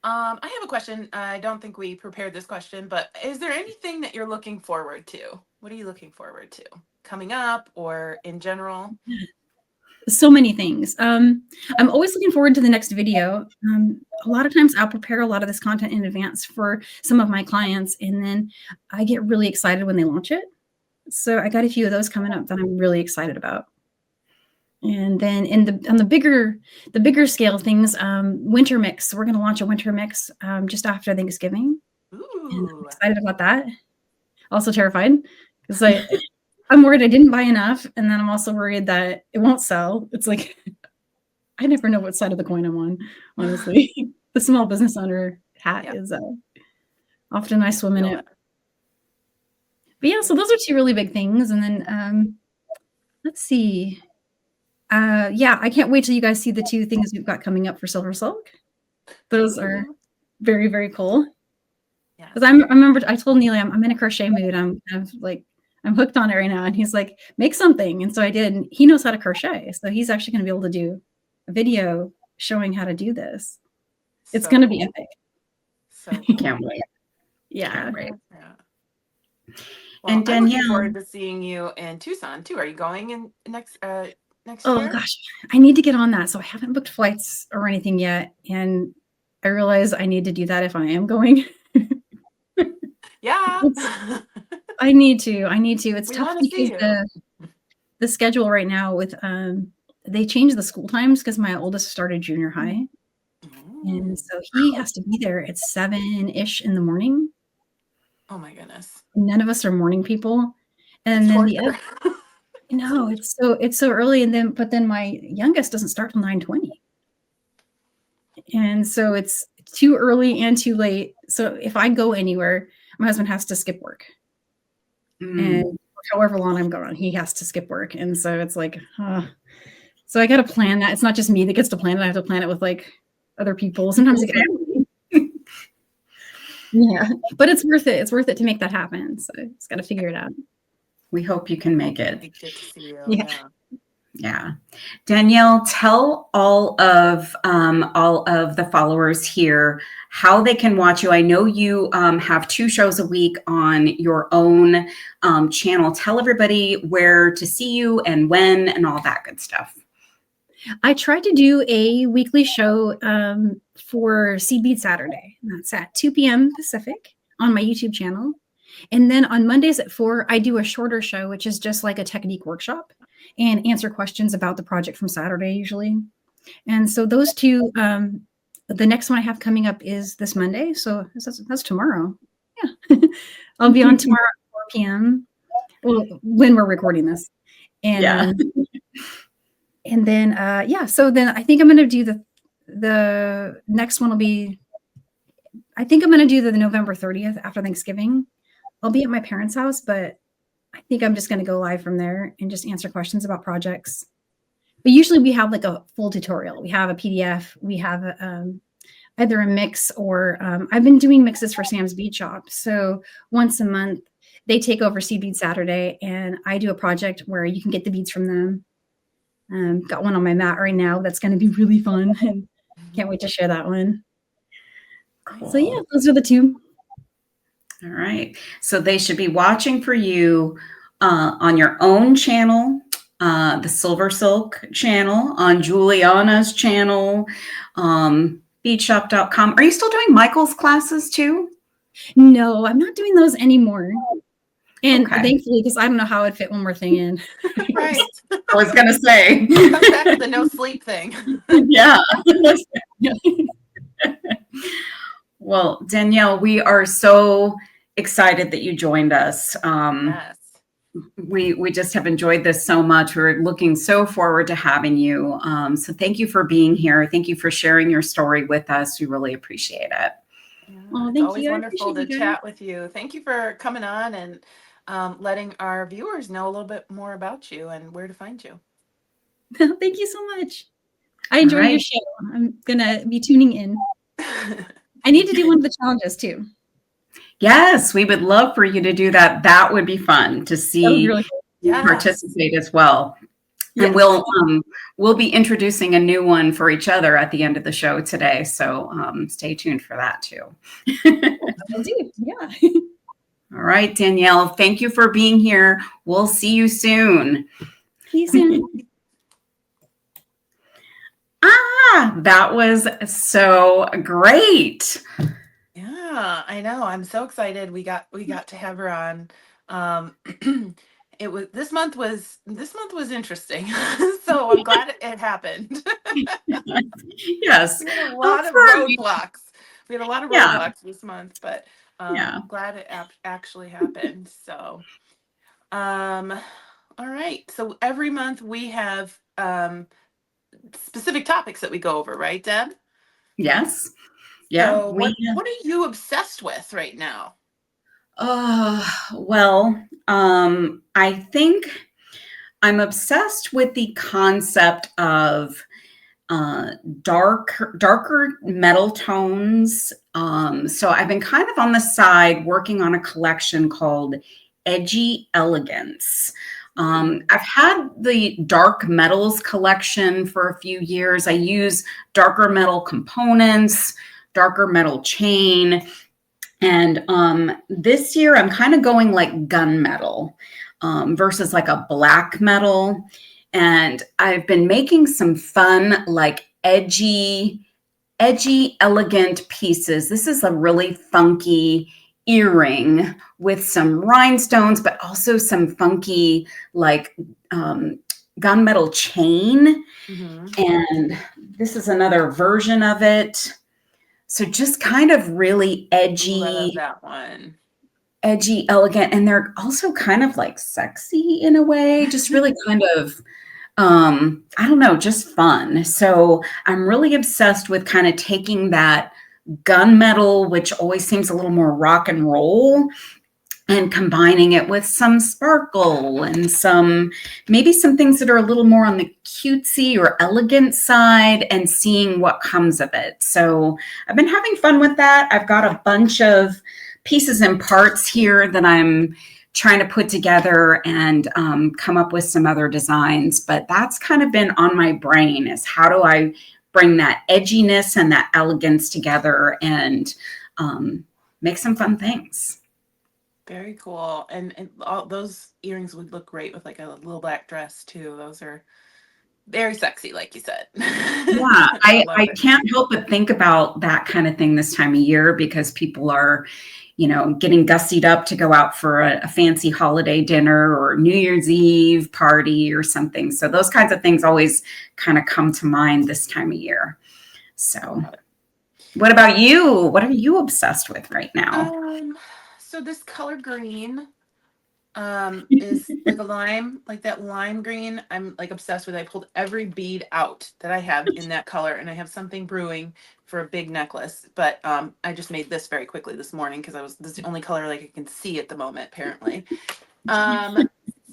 I have a question. I don't think we prepared this question, but is there anything that you're looking forward to? What are you looking forward to coming up or in general? So many things. I'm always looking forward to the next video. A lot of times I'll prepare a lot of this content in advance for some of my clients, and then I get really excited when they launch it. So I got a few of those coming up that I'm really excited about. And then on the bigger scale things, winter mix. We're going to launch a winter mix just after Thanksgiving. Ooh. And I'm excited about that. Also terrified because I'm worried I didn't buy enough, and then I'm also worried that it won't sell. It's like I never know what side of the coin I'm on, honestly. The small business owner hat is often I swim in it. But yeah, so those are two really big things. And then let's see. I can't wait till you guys see the two things we've got coming up for Silver Silk. Those are very, very cool. Yeah. Because I remember I told Neely I'm in a crochet mood. I'm kind of like I'm hooked on it right now. And he's like, make something. And so I did. And he knows how to crochet. So he's actually going to be able to do a video showing how to do this. It's going to be epic. So cool. Can't wait. Yeah. Can't wait. Yeah. Well, and Danielle, I'm looking forward to seeing you in Tucson too. Are you going in next next Oh year? gosh, I need to get on that. So I haven't booked flights or anything yet, and I realize I need to do that if I am going. Yeah. I need to. It's We tough want to see because you. the schedule right now with they changed the school times because my oldest started junior high. And Mm. so he has to be there at 7-ish in the morning. Oh my goodness. None of us are morning people. It's And then the torture. other, no, it's so early. And then my youngest doesn't start till 9:20. And so it's too early and too late. So if I go anywhere, my husband has to skip work. And however long I'm gone, he has to skip work. And so it's like, so I got to plan that. It's not just me that gets to plan it. I have to plan it with like other people. Sometimes it gets, yeah, but it's worth it. It's worth it to make that happen. So it's got to figure it out. We hope you can make it. Good to see you. Yeah. Yeah. Danielle, tell all of the followers here how they can watch you. I know you have 2 shows a week on your own channel. Tell everybody where to see you and when and all that good stuff. I tried to do a weekly show for Bead Saturday. And that's at 2 p.m. Pacific on my YouTube channel. And then on Mondays at 4, I do a shorter show, which is just like a technique workshop and answer questions about the project from Saturday usually. And so those 2, the next one I have coming up is this Monday. So that's tomorrow. Yeah. I'll be on tomorrow at 4 p.m. Well, when we're recording this. And and then so then I think I'm going to do the next one will be, I think I'm going to do the November 30th after Thanksgiving. I'll be at my parents' house, but I think I'm just going to go live from there and just answer questions about projects. But usually we have like a full tutorial. We have a PDF. We have either a mix or I've been doing mixes for Sam's Bead Shop. So once a month, they take over Bead Saturday and I do a project where you can get the beads from them. Got one on my mat right now. That's going to be really fun. And can't wait to share that one. Cool. So yeah, those are the 2. All right. So they should be watching for you on your own channel, the Silver Silk channel, on Juliana's channel, beadshop.com. Are you still doing Michael's classes too? No, I'm not doing those anymore. And thankfully, because I don't know how I'd fit one more thing in. Right. I was going to say. Come back to the no sleep thing. Yeah. Well, Danielle, we are so excited that you joined us. Yes. We just have enjoyed this so much. We're looking so forward to having you. So thank you for being here. Thank you for sharing your story with us. We really appreciate it. Yeah, oh, it's always you. wonderful to chat with you. Thank you for coming on and letting our viewers know a little bit more about you and where to find you. Thank you so much. I enjoyed your show. I'm going to be tuning in. I need to do one of the challenges too. Yes, we would love for you to do that. That would be fun to see you participate as well. Yes. And we'll be introducing a new one for each other at the end of the show today. So stay tuned for that too. I'll do. Yeah. All right, Danielle, thank you for being here. We'll see you soon. See you soon. That was so great. Yeah, I know. I'm so excited. We got to have her on. It was this month was interesting. So I'm glad it happened. Yes. We had a lot of roadblocks. This month, but glad it actually happened. So all right. So every month we have specific topics that we go over, right, Deb? Yes. Yeah. So what are you obsessed with right now? Well, I think I'm obsessed with the concept of darker metal tones. So I've been kind of on the side working on a collection called Edgy Elegance. I've had the dark metals collection for a few years. I use darker metal components, darker metal chain. And this year I'm kind of going like gunmetal versus like a black metal. And I've been making some fun, like edgy, elegant pieces. This is a really funky earring with some rhinestones, but also some funky, like gunmetal chain. And this is another version of it. So just kind of really Love that one. edgy, elegant, and they're also kind of like sexy in a way, just really kind of I don't know, just fun. So I'm really obsessed with kind of taking that gunmetal, which always seems a little more rock and roll, and combining it with some sparkle and some maybe some things that are a little more on the cutesy or elegant side, and seeing what comes of it. So I've been having fun with that. I've got a bunch of pieces and parts here that I'm trying to put together and come up with some other designs. But that's kind of been on my brain, is how do I bring that edginess and that elegance together and make some fun things. Very cool. And all those earrings would look great with like a little black dress too. Those are very sexy, like you said. Yeah, I can't help but think about that kind of thing this time of year, because people are, getting gussied up to go out for a fancy holiday dinner or New Year's Eve party or something. So those kinds of things always kind of come to mind this time of year. So what about you? What are you obsessed with right now? So this color green is like a lime, like that lime green. I'm like obsessed with it. I pulled every bead out that I have in that color, and I have something brewing for a big necklace. But I just made this very quickly this morning because this is the only color like I can see at the moment, apparently. And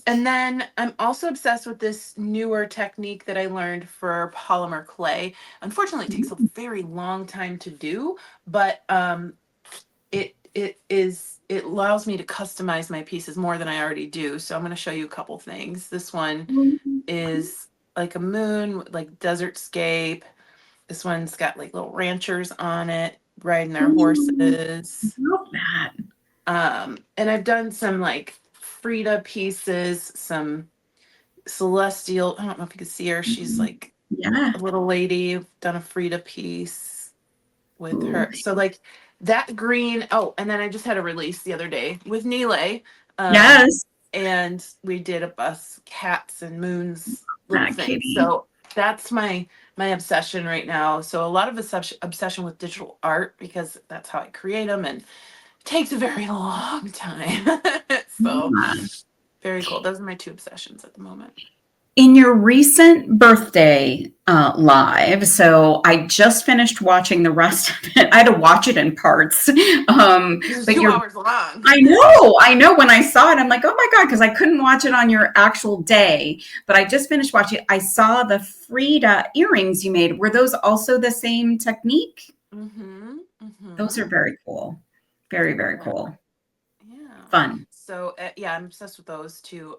then I'm also obsessed with this newer technique that I learned for polymer clay. Unfortunately, it takes a very long time to do, but it allows me to customize my pieces more than I already do. So I'm going to show you a couple things. This one is like a moon, like desert scape. This one's got like little ranchers on it riding their horses. Love that. And I've done some like Frida pieces, some Celestial. I don't know if you can see her. She's like a little lady. I've done a Frida piece with her. So like that green. Oh, and then I just had a release the other day with Nile. Yes. And we did a bus cats and moons little thing. So that's my obsession right now. So a lot of obsession with digital art, because that's how I create them, and it takes a very long time. So very cool. Those are my two obsessions at the moment. In your recent birthday live, so I just finished watching the rest of it. I had to watch it in parts. It's 2 hours long. I know. When I saw it, I'm like, oh my God, because I couldn't watch it on your actual day. But I just finished watching it. I saw the Frida earrings you made. Were those also the same technique? Mm-hmm. Mm-hmm. Those are very cool. Very, very cool. Yeah. Fun. So yeah, I'm obsessed with those too.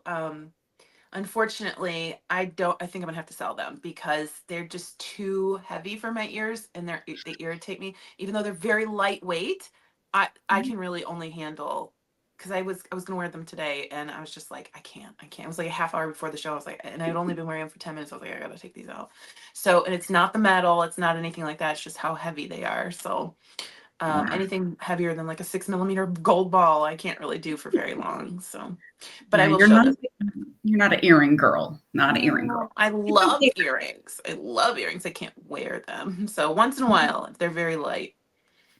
Unfortunately, I think I'm gonna have to sell them because they're just too heavy for my ears, and they irritate me. Even though they're very lightweight, I can really only handle, because I was gonna wear them today, and I was just like, I can't. It was like a half hour before the show. I was like, and I'd only been wearing them for 10 minutes. I was like, I gotta take these out. So, and it's not the metal, it's not anything like that. It's just how heavy they are. So anything heavier than like a 6mm gold ball, I can't really do for very long. So, but I will show them. You're not an earring girl. Not an earring girl. I love earrings. I can't wear them. So once in a while, if they're very light.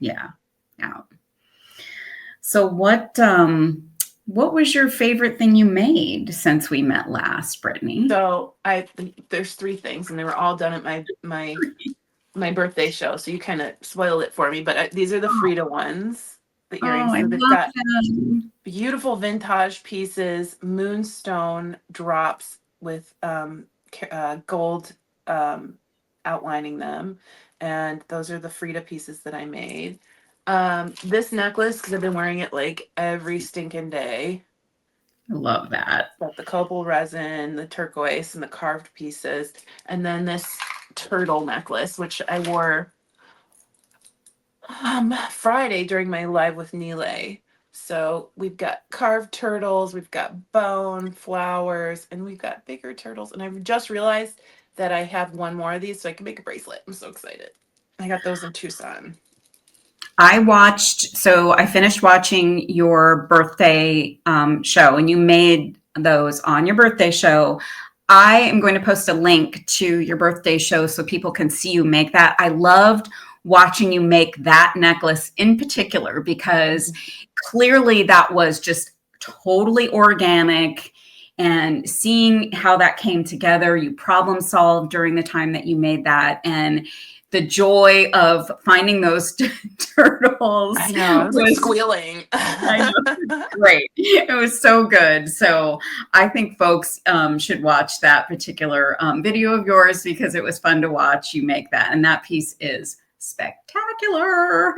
Yeah. Yeah. So what was your favorite thing you made since we met last, Britney? So there's 3 things, and they were all done at my birthday show. So you kind of spoiled it for me, but these are the Frida ones, the earrings. So they've got beautiful vintage pieces, moonstone drops with gold outlining them, and those are the Frida pieces that I made. This necklace, because I've been wearing it like every stinking day. I love that. Got the copal resin, the turquoise, and the carved pieces, and then this turtle necklace, which I wore Friday during my live with Nile. So we've got carved turtles, we've got bone, flowers, and we've got bigger turtles. And I've just realized that I have one more of these so I can make a bracelet. I'm so excited. I got those in Tucson. I finished watching your birthday show, and you made those on your birthday show. I am going to post a link to your birthday show so people can see you make that. I loved watching you make that necklace in particular because clearly that was just totally organic, and seeing how that came together, you problem solved during the time that you made that, and the joy of finding those turtles. I know, I was like squealing. I know, great. It was so good. So I think folks should watch that particular video of yours because it was fun to watch you make that. And that piece is spectacular.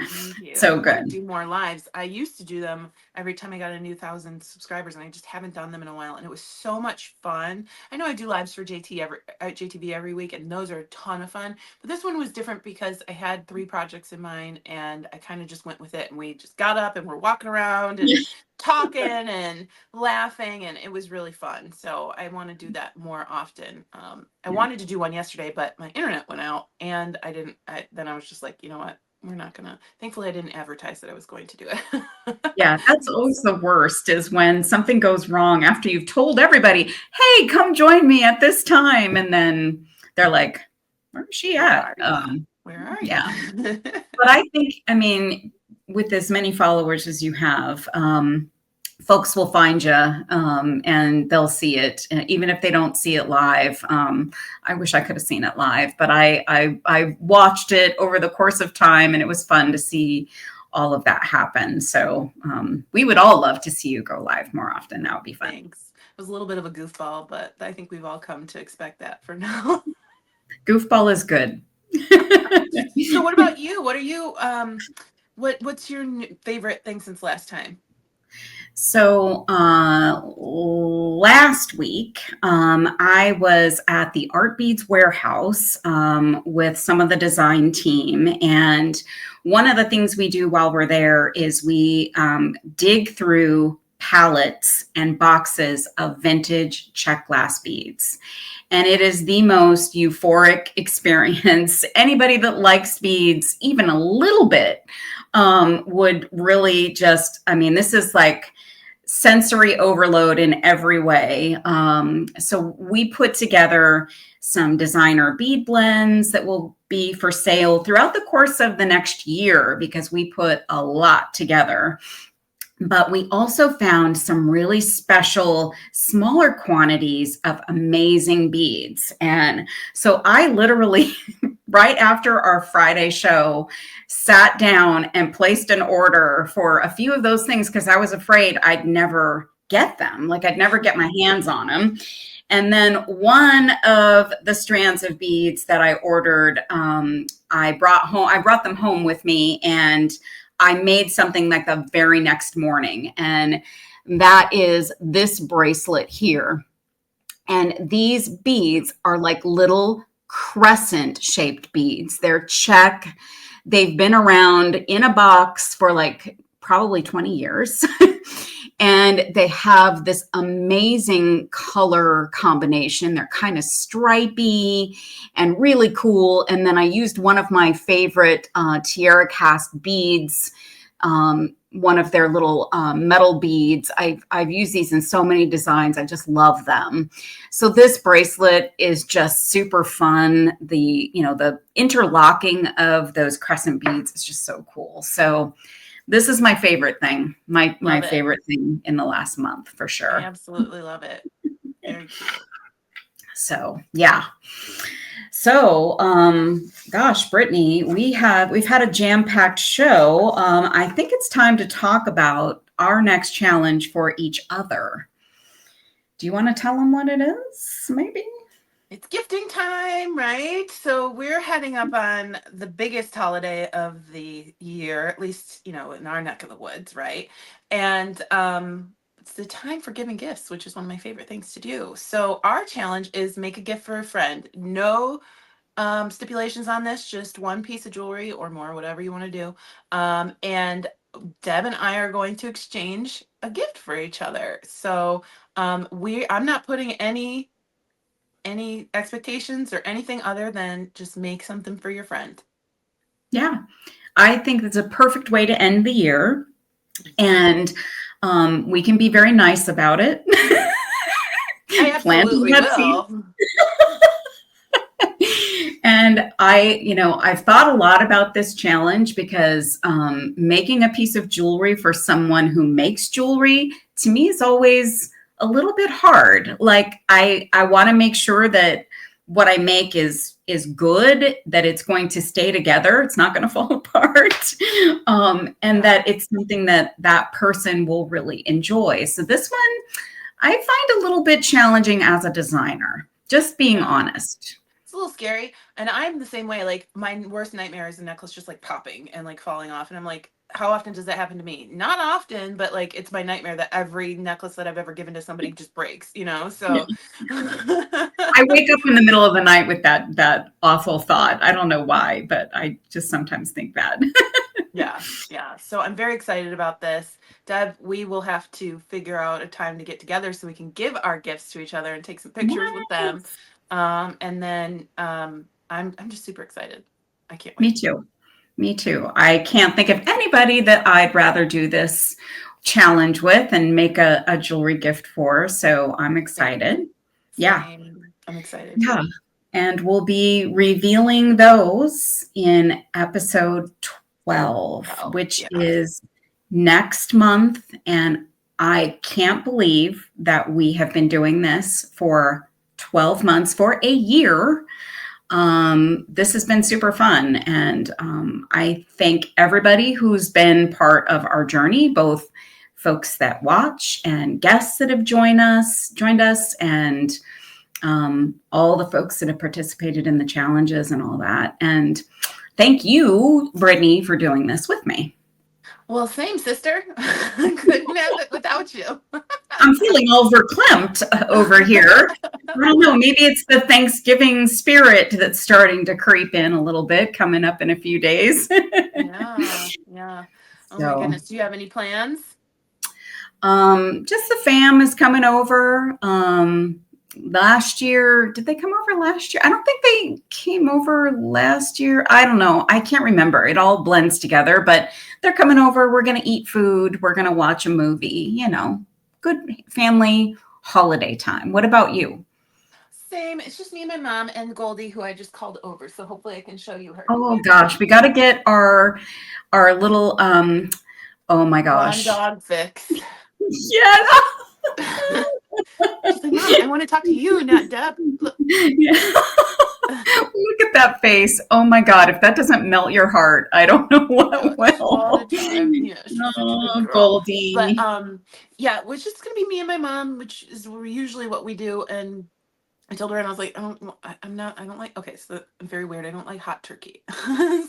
So good. Do more lives. I used to do them every time I got a new 1,000 subscribers, and I just haven't done them in a while. And it was so much fun. I know I do lives for JTV every week, and those are a ton of fun. But this one was different because I had 3 projects in mind, and I kind of just went with it. And we just got up and we're walking around and talking and laughing, and it was really fun. So I want to do that more often. I wanted to do one yesterday, but my internet went out, and then I was just like, you know what? We're not gonna. Thankfully, I didn't advertise that I was going to do it. Yeah, that's always the worst, is when something goes wrong after you've told everybody, hey, come join me at this time. And then they're like, where's she at? Where are you? Yeah. But I think, I mean, with as many followers as you have, folks will find you and they'll see it, even if they don't see it live. I wish I could have seen it live, but I watched it over the course of time, and it was fun to see all of that happen. So we would all love to see you go live more often. That would be fun. Thanks. It was a little bit of a goofball, but I think we've all come to expect that for now. Goofball is good. So what about you? What are you, what's your favorite thing since last time? So last week, I was at the Art Beads warehouse with some of the design team. And one of the things we do while we're there is we dig through pallets and boxes of vintage check glass beads. And it is the most euphoric experience. Anybody that likes beads, even a little bit, would really just, I mean, this is like sensory overload in every way. So we put together some designer bead blends that will be for sale throughout the course of the next year because we put a lot together. But we also found some really special, smaller quantities of amazing beads. And so I literally, right after our Friday show, sat down and placed an order for a few of those things because I was afraid I'd never get them. Like I'd never get my hands on them. And then one of the strands of beads that I ordered, I brought them home with me, and I made something like the very next morning. And that is this bracelet here. And these beads are like little crescent shaped beads. They're check. They've been around in a box for like probably 20 years. And they have this amazing color combination. They're kind of stripy and really cool. And then I used one of my favorite tiara cast beads, one of their little metal beads. I've used these in so many designs. I just love them. So this bracelet is just super fun. The interlocking of those crescent beads is just so cool. So this is my favorite thing, my favorite thing in the last month for sure. I absolutely love it. Very cute. So, yeah. So, gosh, Britney, we've had a jam-packed show. I think it's time to talk about our next challenge for each other. Do you want to tell them what it is, maybe? It's gifting time, right? So we're heading up on the biggest holiday of the year, at least, in our neck of the woods, right? And it's the time for giving gifts, which is one of my favorite things to do. So our challenge is make a gift for a friend. No stipulations on this, just one piece of jewelry or more, whatever you want to do. And Deb and I are going to exchange a gift for each other. So I'm not putting any expectations or anything other than just make something for your friend. Yeah, I think that's a perfect way to end the year. And we can be very nice about it. I absolutely will. And I've thought a lot about this challenge because making a piece of jewelry for someone who makes jewelry to me is always a little bit hard. Like I want to make sure that what I make is good, that it's going to stay together, it's not going to fall apart, and that it's something that that person will really enjoy. So this one I find a little bit challenging as a designer, just being honest. It's a little scary. And I'm the same way. Like my worst nightmare is a necklace just like popping and like falling off. And I'm like, how often does that happen to me? Not often, but like it's my nightmare that every necklace that I've ever given to somebody just breaks, you know? So I wake up in the middle of the night with that awful thought. I don't know why, but I just sometimes think that. Yeah. So I'm very excited about this. Deb, we will have to figure out a time to get together so we can give our gifts to each other and take some pictures with them. And then I'm just super excited. I can't wait. Me too. I can't think of anybody that I'd rather do this challenge with and make a jewelry gift for. So I'm excited. Yeah. I'm excited. Yeah. And we'll be revealing those in episode 12, which is next month. And I can't believe that we have been doing this for 12 months, for a year. This has been super fun. And I thank everybody who's been part of our journey, both folks that watch and guests that have joined us, and all the folks that have participated in the challenges and all that. And thank you, Britney, for doing this with me. Well, same, sister. Couldn't have it without you. I'm feeling all verklempt over here. I don't know. Maybe it's the Thanksgiving spirit that's starting to creep in a little bit, coming up in a few days. Yeah. Oh my goodness. Do you have any plans? Just the fam is coming over. Last year, did they come over last year? I don't think they came over last year. I don't know. I can't remember. It all blends together, but they're coming over. We're going to eat food. We're going to watch a movie, good family holiday time. What about you? Same. It's just me and my mom and Goldie, who I just called over. So hopefully I can show you her. Oh gosh, we got to get our little, oh my gosh. One dog fix. Yes. She's like, Mom, I want to talk to you, not Deb. Look. Yeah. Look at that face. Oh my God. If that doesn't melt your heart, I don't know what will. All the time. Yeah, oh, Goldie. But yeah, it's just gonna be me and my mom, which is usually what we do. And I told her, and I was like, I don't like, okay, so I'm very weird. I don't like hot turkey.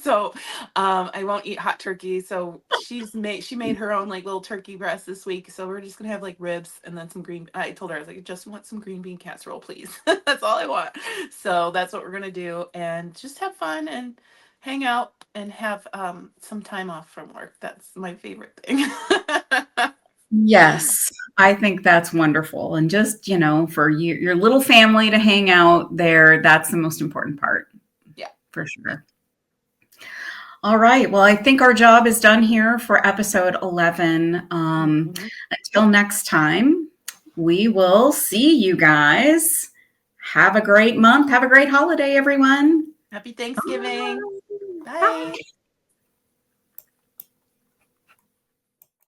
So I won't eat hot turkey. So she made her own like little turkey breast this week. So we're just going to have like ribs and then I told her, I was like, I just want some green bean casserole, please. That's all I want. So that's what we're going to do, and just have fun and hang out and have some time off from work. That's my favorite thing. Yes, I think that's wonderful. And just, for your little family to hang out there, that's the most important part. Yeah, for sure. All right. Well, I think our job is done here for episode 11. Until next time, we will see you guys. Have a great month. Have a great holiday, everyone. Happy Thanksgiving. Bye. Bye.